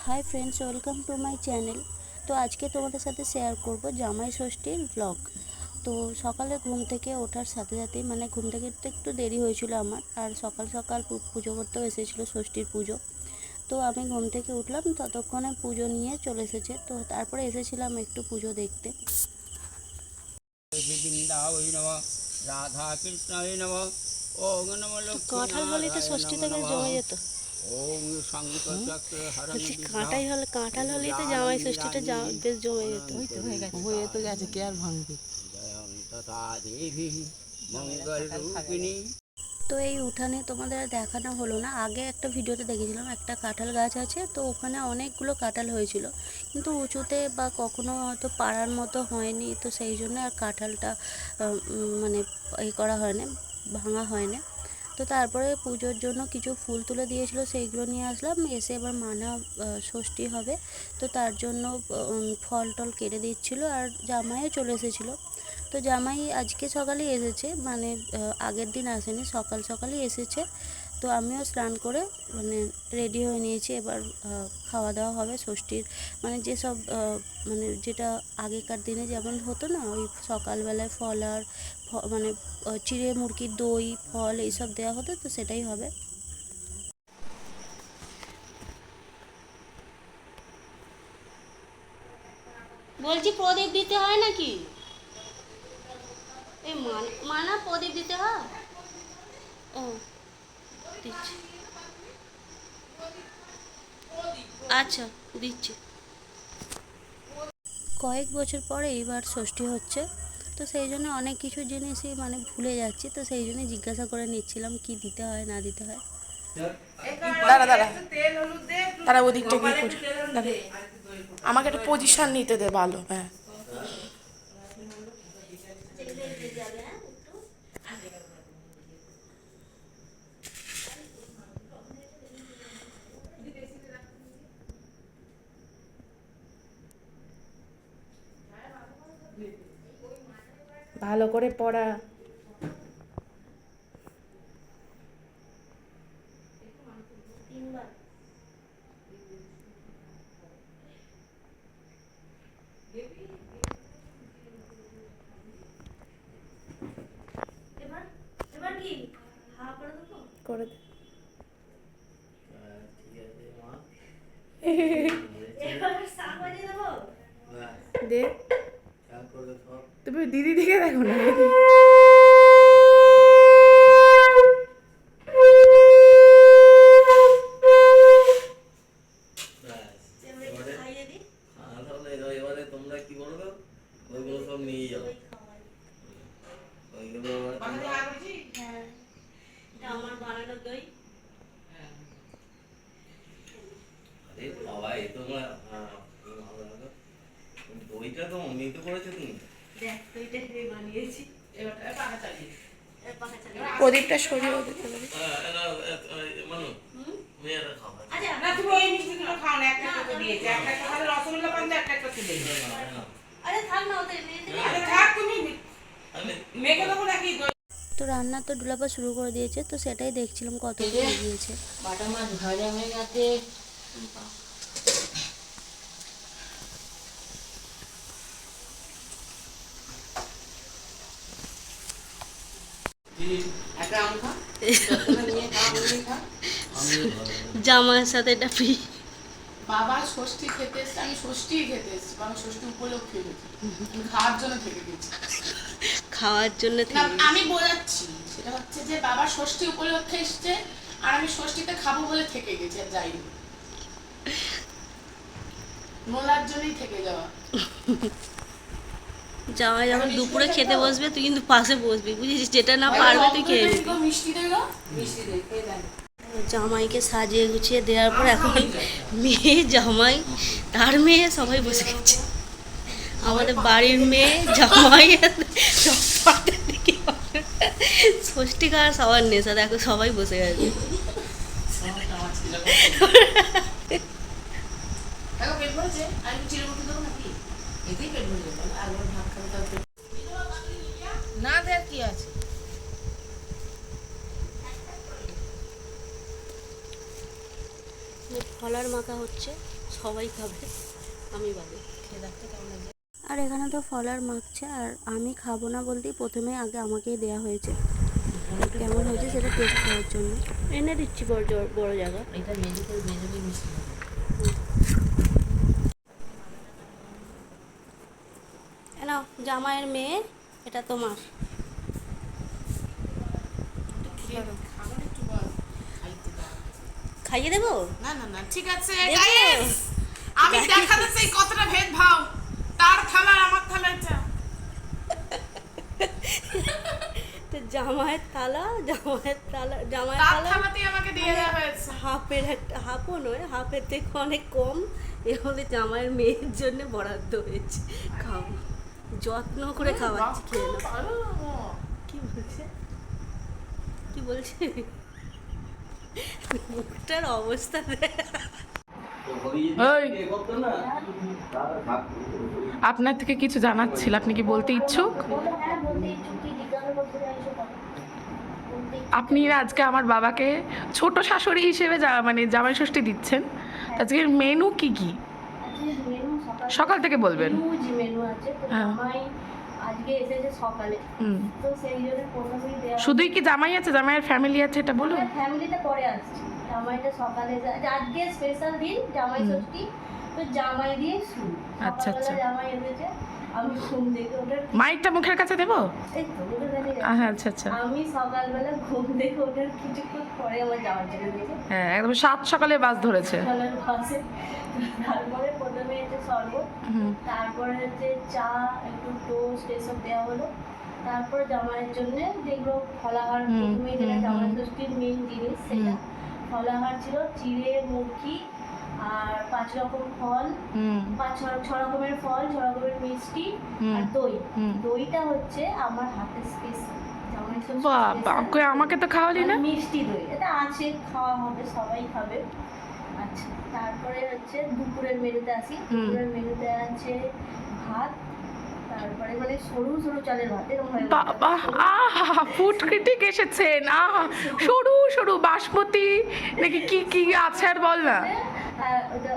Hi friends, welcome to my channel. তো আজকে তোমাদের সাথে শেয়ার করব জামাই ষষ্ঠীর ব্লগ। তো সকালে ঘুম থেকে ওঠার সাথে সাথেই ঘুম থেকে একটু দেরি হয়েছিল আমার, আর সকাল সকাল পুজো করতেও এসেছিলো, ষষ্ঠীর পুজো। তো আমি ঘুম থেকে উঠলাম, ততক্ষণে পুজো নিয়ে চলে এসেছে। তো তারপরে এসেছিলাম একটু পুজো দেখতে। কাঁঠাল হলে তো ষষ্ঠীতে বেশ জমে যেত। কাঁঠাল হলেই তো জামাই ষষ্ঠীটা বেশ জমে যেত। হয়ে তো গেছে, কে আর ভাঙবে। তো এই উঠানে তোমাদের আর দেখানো হলো না, আগে একটা ভিডিওতে দেখেছিলাম একটা কাঁঠাল গাছ আছে, তো ওখানে অনেকগুলো কাঁঠাল হয়েছিল, কিন্তু উঁচুতে বা কখনো হয়তো পাড়ার মতো হয়নি, তো সেই জন্য আর কাঁঠালটা করা হয় না, ভাঙা হয় না। তো তারপরে পুজোর জন্য কিছু ফুল তুলে দিয়েছিল, সেইগুলো নিয়ে আসলাম। এসে এবার ষষ্ঠী হবে, তো তার জন্য ফল টল কেটে দিচ্ছিলো, আর জামাইও চলে এসেছিলো। তো জামাই আজকে সকালেই এসেছে, আগের দিন আসেনি, সকাল সকালই এসেছে। তো আমিও স্নান করে রেডি হয়ে নিয়েছি। এবার খাওয়া দাওয়া হবে ষষ্ঠীর, যেসব যেটা আগেকার দিনে যেমন হতো না, ওই সকালবেলায় ফল আর চিড়ে মুরগির দই ফল এইসব দেওয়া হতো, তো সেটাই হবে। বলছি প্রদীপ দিতে হয় নাকি? এই মানা প্রদীপ দিতে হয়? ও, দিচ্ছি। আচ্ছা, দিচ্ছি। কয়েক বছর পরে এইবার ষষ্ঠী হচ্ছে, তো সেই জন্য অনেক কিছু জিনিসই ভুলে যাচ্ছি, তো সেই জন্য জিজ্ঞাসা করে নিচ্ছিলাম কি দিতে হয় না দিতে হয়। দাঁড়া দাঁড়া দাঁড়া, ওদিকটা গিয়ে করি। আমাকে একটা পজিশন নিতে দে ভালো। হ্যাঁ, ভালো করে পড়া। করে দে। তুমি দিদি দিকে দেখো না। তোমরা কি বলবো, ওইগুলো সব নিয়ে যাও। ওইগুলো আমার বানানো দই। আরে বাবা, এই তোমরা দইটা তো অমৃত করেছো তুমি। দেখ, দইটা আমি বানিয়েছি। প্রদীপটা সরিয়ে ওদের ফেলে দে। মানু মেয়েরা খাবার। আচ্ছা, না তুমি এই মিষ্টিগুলো খাও না, একটা করে দিয়েছে, একটা খাবার রসগোল্লা পান্তা, একটা তুলে দাও। আরে থাক না, ওদের নিয়ে দিবি। আরে থাক, তুমি আমি মেখে দেবো নাকি? তো রান্না তো ডুলাপা শুরু করে দিয়েছে, তো সেটাই দেখছিলাম কত কি গিয়েছে। বাটা মাছ ভাজা হয়ে গেছে। একটা আম খা, নিয়ে খা, নিয়ে খা। জামার সাথে এটা ফ্রি। বাবা ষষ্ঠী খেতে এসছে, আমি ষষ্ঠীই খেতে এসছি, বাবা ষষ্ঠী উপলক্ষে গেছি, আমি খাওয়ার জন্য থেকে গেছি। খাওয়ার জন্য না, আমি বোঝাচ্ছি, সেটা হচ্ছে যে বাবা ষষ্ঠী উপলক্ষে এসছে, আর আমি ষষ্ঠীতে খাবো বলে থেকে গেছি, আর যাইনি। নোলার জন্যই থেকে যাওয়া। জামাই যখন দুপুরে খেতে বসবে, তুই কিন্তু পাশে বসবি, বুঝেছিস? যেটা না পারবে তুই খেয়ে নিবি। মিষ্টি দেবো, মিষ্টি দে, খেয়ে দেন। জামাইকে সাজিয়ে গুছিয়ে দেওয়ার পর এখন মেয়ে, জামাই, তার মেয়ে সবাই বসে গেছে। আমাদের বাড়ির মেয়ে, জামাই, ষষ্ঠী খাওয়ার সবার নেশা, দেখো সবাই বসে গেছে। দেখো পেট ভরেছে, আমি চিরমুখী দেবো নাকি? এতেই পেট ভরে যাবে, আর ভাত খাবো তাহলে না, দেখ কি আছে। ফলার মাখা হচ্ছে। সবাই খাবে, আমি বাদে। খেয়ে দেখতে কেমন লাগছে। আর এখানে তো ফলার মাখছে, আর আমি খাবো না বলতেই প্রথমে আগে আমাকেই দেওয়া হয়েছে। কেমন হয়েছে সেটা টেস্ট করার জন্য এনে দিচ্ছি বড় বড় জায়গা। এটা মেজুকে মিষ্টি হবে। নাও জামাইয়ের মেয়ে, এটা তোমার। খাবার একটু বল, খাইতে দাও। খাইয়ে দেবো? না না না ঠিক আছে দেবো? গাইস, আমি দেখাতে চাই কতটা ভেদভাব, তার থালা আর আমার থালা এটা। তো জামাইয়ের থালা জামাইয়ের তার থালা থালাতেই আমাকে দিয়ে দেওয়া হয়েছে। হাফের একটা, হাফও নয়, হাফের থেকে অনেক কম, এ হলে জামাইয়ের মেয়ের জন্য বরাদ্দ হয়েছে। খাবো, যত্ন করে খাওয়াচ্ছি, খেয়ে নাও। ভালো। কি বলছে, কি বলছে? মুখটার অবস্থা দেখ। তো হরি ওই। যদি করতো না তার ভাগ আপনার থেকে কিছু জানার ছিল, আপনি কি বলতে ইচ্ছুক? আপনি আজকে আমার বাবাকে ছোট শাশুড়ি হিসেবে মানে জামাই ষষ্ঠী দিচ্ছেন, আজকের মেনু কি কি সকাল থেকে বলবেন। মেনু আছে তো, হ্যাঁ। জামাই আজকে এসেছে সকালে, হুম। তো সেই জন্য প্রথমেই দেওয়া। শুধুই কি জামাই আছে, জামাইয়ের ফ্যামিলি আছে, এটা বলুন। ফ্যামিলিটা পরে আসছে, জামাইটা সকালে আজকে স্পেশাল দিন জামাই ষষ্ঠী, তো জামাই দিয়ে শুরু। আচ্ছা, আচ্ছা। সকালবেলা জামাই এসেছে, আমি ঘুম থেকে ওঠার, মাইকটা মুখের কাছে দেবো। এই তো মুখের কাছে গেছে। আচ্ছা আচ্ছা। আমি সকালবেলা ঘুম থেকে ওঠার কিছুক্ষণ পরে আমার জামাই চলে গেছে হ্যাঁ, একদম 7 সকালে বাস ধরেছে। সকালের পাশে। তারপরে প্রথমে হচ্ছে শরবত, হুম তারপরে হচ্ছে চা, একটু টোস্ট এসব দেওয়া হলো। তারপরে জামাইয়ের জন্য যেগুলো ফলাহার, হুম, প্রথমেই যেটা হুম, জামাই হুম। ষষ্ঠীর মেন জিনিস সেটা ফলাহার ছিল, চিড়ে মুরগি আর 5 রকম ফল, হুম 6 রকমের ফল, 6 রকমের মিষ্টি আর দই। হুম। দইটা হচ্ছে আমার হাতের স্পেশাল, জামাই ষষ্ঠীর বাবা, special। কই আমাকে তো খাওয়ালি না। আর মিষ্টি দই এটা আছে, খাওয়া হবে, সবাই খাবে। আচ্ছা, তারপরে হচ্ছে দুপুরের মেনুতে আসি। দুপুরের মেনুতে আছে ভাত, তারপরে মানে সরু সরু চালের ভাত, এরকম হয় না। বাবা, আহা, ফুড ক্রিটিক এসেছেন। আহা, সরু সরু বাসমতি নাকি কি কি আছে আর বল না। ওটা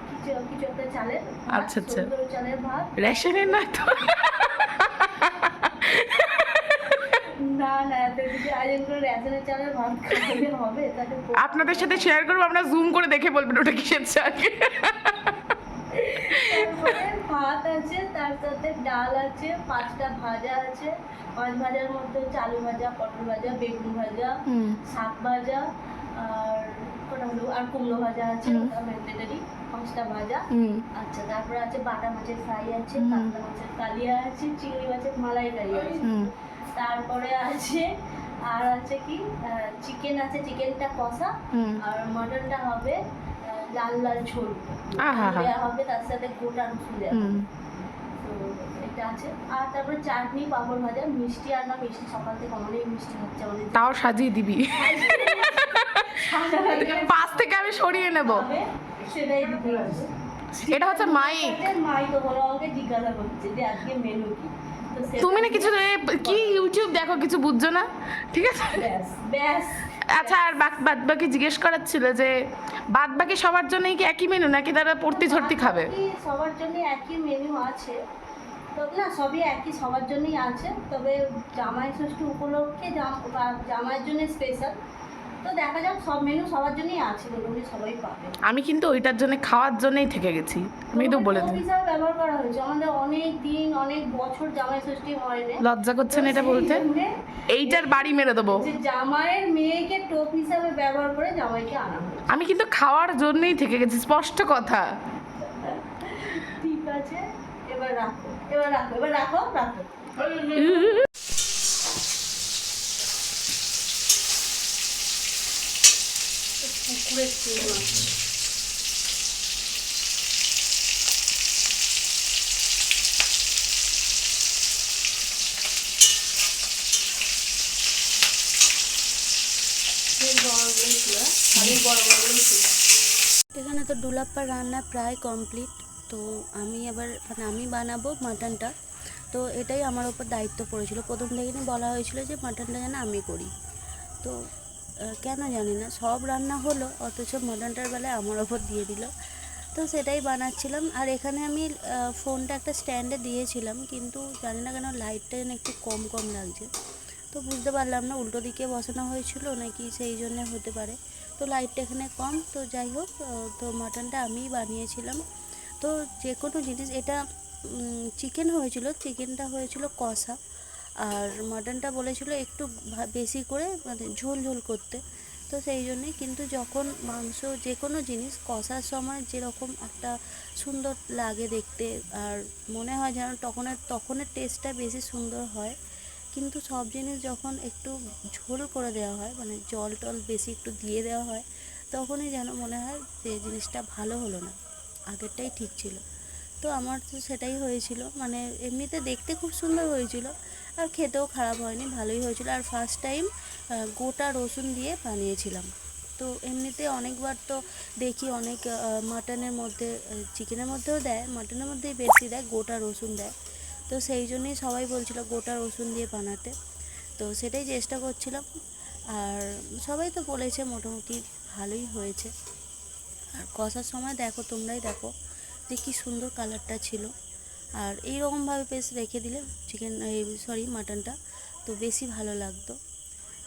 কিছু কিছু একটা চালের ভাত, আচ্ছা, আচ্ছা। সরু সরু চালের ভাত। রেশনের না তো? না না, এত কিছু আয়োজন করে রেশনের চালের ভাত খাওয়ালে হবে? তাকে আপনাদের সাথে শেয়ার করবো, আমরা জুম করে দেখে বলবেন ওটা কিসের চাল। তারপরে ভাত আছে, তার সাথে ডাল আছে, 5টা ভাজা আছে। 5 ভাজার মধ্যে হচ্ছে আলু ভাজা, পটল ভাজা, বেগুন ভাজা, শাক ভাজা, আর কোনটা হলো, আর কুমড়ো ভাজা আছে, ম্যান্ডেটারি 5টা ভাজা। আচ্ছা, তারপরে আছে বাটা মাছের ফ্রাই আছে, কাতলা মাছের কালিয়া আছে, চিংড়ি মাছের মালাইকারি আছে। তারপরে আছে, আর আছে কি, চিকেন আছে, চিকেনটা কষা, আর মটনটা হবে লাল লাল ঝোল দেওয়া হবে, তার সাথে গোটা রসুন দেওয়া হবে। তো এটা আছে, আর তারপরে চাটনি, পাঁপড় ভাজা, মিষ্টি আর না, মিষ্টি সকাল থেকে অনেক মিষ্টি হচ্ছে আমাদের। তাও সাজিয়ে দিবি, পাশ থেকে আমি সরিয়ে নেব। হবে, সেটাই দিতে হবে। এটা হচ্ছে মাইক। মাই তো বলো, আমাকে জিজ্ঞাসা করছে যে আজকে মেনু কি। তো সেটা তুমি না কিছু কি ইউটিউব দেখো, কিছু বুঝছো না, ঠিক আছে? ব্যাস ব্যাস। আচ্ছা, আর বাদ বাকি জিজ্ঞেস করার ছিল যে বাদ বাকি সবার জন্যই কি একই মেনু নাকি তারা পড়তি ঝর্তি খাবে? বাকি সবার জন্য একই মেনু আছে, তো না সবই একই, সবার জন্যই আছে। তবে জামাই ষষ্ঠী উপলক্ষে জামাইয়ের জন্য স্পেশাল, তো দেখা যাক, সব মেনু সবার জন্যই আছে, মোটামুটি সবাই পাবে। আমি কিন্তু ওইটার জন্য, খাওয়ার জন্যই থেকে গেছি, আমি তো বলে দিই। হিসাবে ব্যবহার করা হয়েছে, আমাদের অনেক দিন অনেক বছর জামাই ষষ্ঠী হয় না। লজ্জা করছেন এটা বলতে? এইটার বাড়ি মেরে দেবো। যে জামাইয়ের মেয়েকে টোপ হিসাবে ব্যবহার করে জামাইকে আনা হয়েছে। আমি কিন্তু খাওয়ার জন্যই থেকে গেছি, স্পষ্ট কথা। ঠিক আছে, এবার রাখো, এবার রাখো, এবার রাখো, রাখো। পুকুরের চিংড়ি মাছ। এখানে তো ডুলাপ্পার রান্না প্রায় কমপ্লিট, তো আমি এবার মানে আমি বানাবো মাটনটা। তো এটাই আমার ওপর দায়িত্ব পড়েছিল, প্রথম থেকেই বলা হয়েছিল যে মাটনটা যেন আমি করি। তো কেন জানি না, সব রান্না হলো অথচ মাটনটার বেলায় আমার ওপর দিয়ে দিল। তো সেটাই বানাচ্ছিলাম। আর এখানে আমি ফোনটা একটা স্ট্যান্ডে দিয়েছিলাম, কিন্তু জানি না কেন লাইটটা যেন একটু কম কম লাগছে। তো বুঝতে পারলাম না উল্টো দিকে বসানো হয়েছিল নাকি সেই জন্য হতে পারে। তো লাইটটা এখানে কম, তো যাই হোক, তো মাটনটা আমিই বানিয়েছিলাম। তো যে কোনো জিনিস, এটা চিকেন হয়েছিল, চিকেনটা হয়েছিল কষা, আর মাটনটা বলেছিল একটু বেশি করে মানে ঝোল ঝোল করতে। তো সেই জন্যই, কিন্তু যখন মাংস যে কোনো জিনিস কষার সময় যেরকম একটা সুন্দর লাগে দেখতে, আর মনে হয় যেন তখনের টেস্টটা বেশি সুন্দর হয়। কিন্তু সব জিনিস যখন একটু ঝোল করে দেওয়া হয়, মানে জল টল বেশি একটু দিয়ে দেওয়া হয়, তখনই যেন মনে হয় যে জিনিসটা ভালো হলো না, আগেরটাই ঠিক ছিল। তো আমার তো সেটাই হয়েছিল, মানে এমনিতে দেখতে খুব সুন্দর হয়েছিল, আর খেতেও খারাপ হয়নি, ভালোই হয়েছিল। আর ফার্স্ট টাইম গোটা রসুন দিয়ে বানিয়েছিলাম। তো এমনিতে অনেকবার তো দেখি অনেক মাটনের মধ্যে, চিকেনের মধ্যেও দেয়, মাটনের মধ্যেই বেশি দেয়, গোটা রসুন দেয়। তো সেই জন্যই সবাই বলছিল গোটা রসুন দিয়ে বানাতে, তো সেটাই চেষ্টা করছিলাম। আর সবাই তো বলেছে মোটামুটি ভালোই হয়েছে। আর কষার সময় দেখো, তোমরাই দেখো যে কী সুন্দর কালারটা ছিল। আর এইরকমভাবে বেশ রেখে দিলে মাটনটা তো বেশি ভালো লাগতো।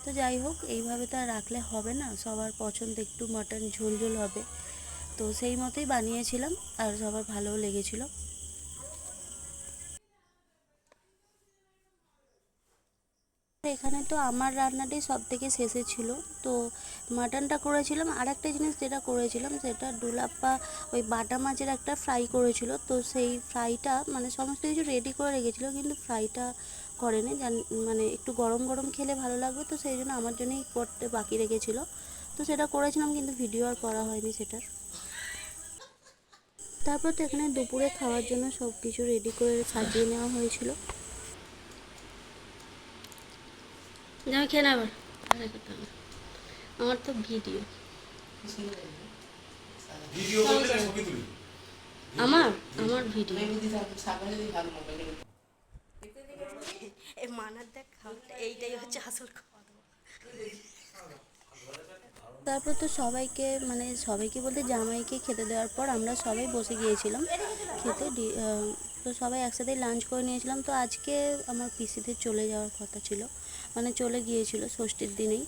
তো যাই হোক, এইভাবে তো আর রাখলে হবে না, সবার পছন্দ একটু মাটন ঝোল ঝোল হবে। তো সেই মতোই বানিয়েছিলাম, আর সবার ভালোও লেগেছিলো। এখানে তো আমার রান্নাটাই সব থেকে শেষে ছিল। তো মাটনটা করেছিলাম, আর একটা জিনিস যেটা করেছিলাম সেটা ডুলাপ্পা ওই বাটা মাছের একটা ফ্রাই করেছিল। তো সেই ফ্রাইটা মানে সমস্ত কিছু রেডি করে রেখেছিলো, কিন্তু ফ্রাইটা করেনি, মানে একটু গরম গরম খেলে ভালো লাগবে, তো সেই জন্য আমার জন্যই করতে বাকি রেখেছিলো। তো সেটা করেছিলাম, কিন্তু ভিডিও আর করা হয়নি সেটার। তারপর তো এখানে দুপুরে খাওয়ার জন্য সব কিছু রেডি করে সাজিয়ে নেওয়া হয়েছিল। যা খেয়ে নেবার আমার তো ভিডিও আমার আমার ভিডিও এই মানার দেখ খাওয়াটা, এইটাই হচ্ছে আসল খাওয়া দাওয়া। তারপর তো সবাইকে বলতে জামাইকে খেতে দেওয়ার পর আমরা সবাই বসে গিয়েছিলাম খেতে। তো সবাই একসাথে লাঞ্চ করে নিয়েছিলাম। তো আজকে আমার পিসিদের চলে যাওয়ার কথা ছিল, মানে চলে গিয়েছিল ষষ্ঠীর দিনেই।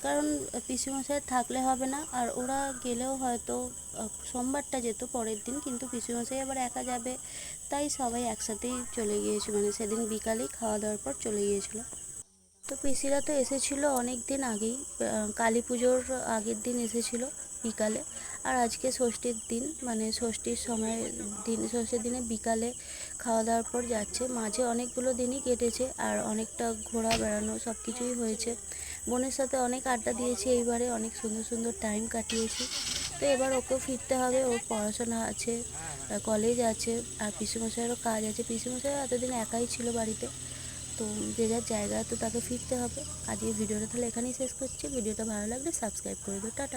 কারণ পিসিমশাই থাকলে হবে না, আর ওরা গেলেও হয়তো সোমবারটা যেত পরের দিন, কিন্তু পিসিমশাই আবার একা যাবে, তাই সবাই একসাথেই চলে গিয়েছিল, মানে সেদিন বিকালেই খাওয়া দাওয়ার পর চলে গিয়েছিল। তো পিসিরা তো এসেছিল অনেক দিন আগেই, কালী পুজোর আগের দিন এসেছিল বিকালে। আর আজকে ষষ্ঠীর দিন, মানে ষষ্ঠীর দিনে বিকালে খাওয়া দাওয়ার পর যাচ্ছে। মাঝে অনেকগুলো দিনই কেটেছে, আর অনেকটা ঘোরা বেড়ানো সব কিছুই হয়েছে। বোনের সাথে অনেক আড্ডা দিয়েছি এইবারে, অনেক সুন্দর সুন্দর টাইম কাটিয়েছি। তো এবার ওকেও ফিরতে হবে, ওর পড়াশোনা আছে, কলেজ আছে, আর পিসিমশাইয়েরও কাজ আছে। পিসিমশাই এতদিন একাই ছিল বাড়িতে, তো যে যার জায়গায় তো তাকে ফিরতে হবে। আজকে ভিডিওটা তাহলে এখানেই শেষ করছি। ভিডিওটা ভালো লাগলে সাবস্ক্রাইব করে দিও। টাটা।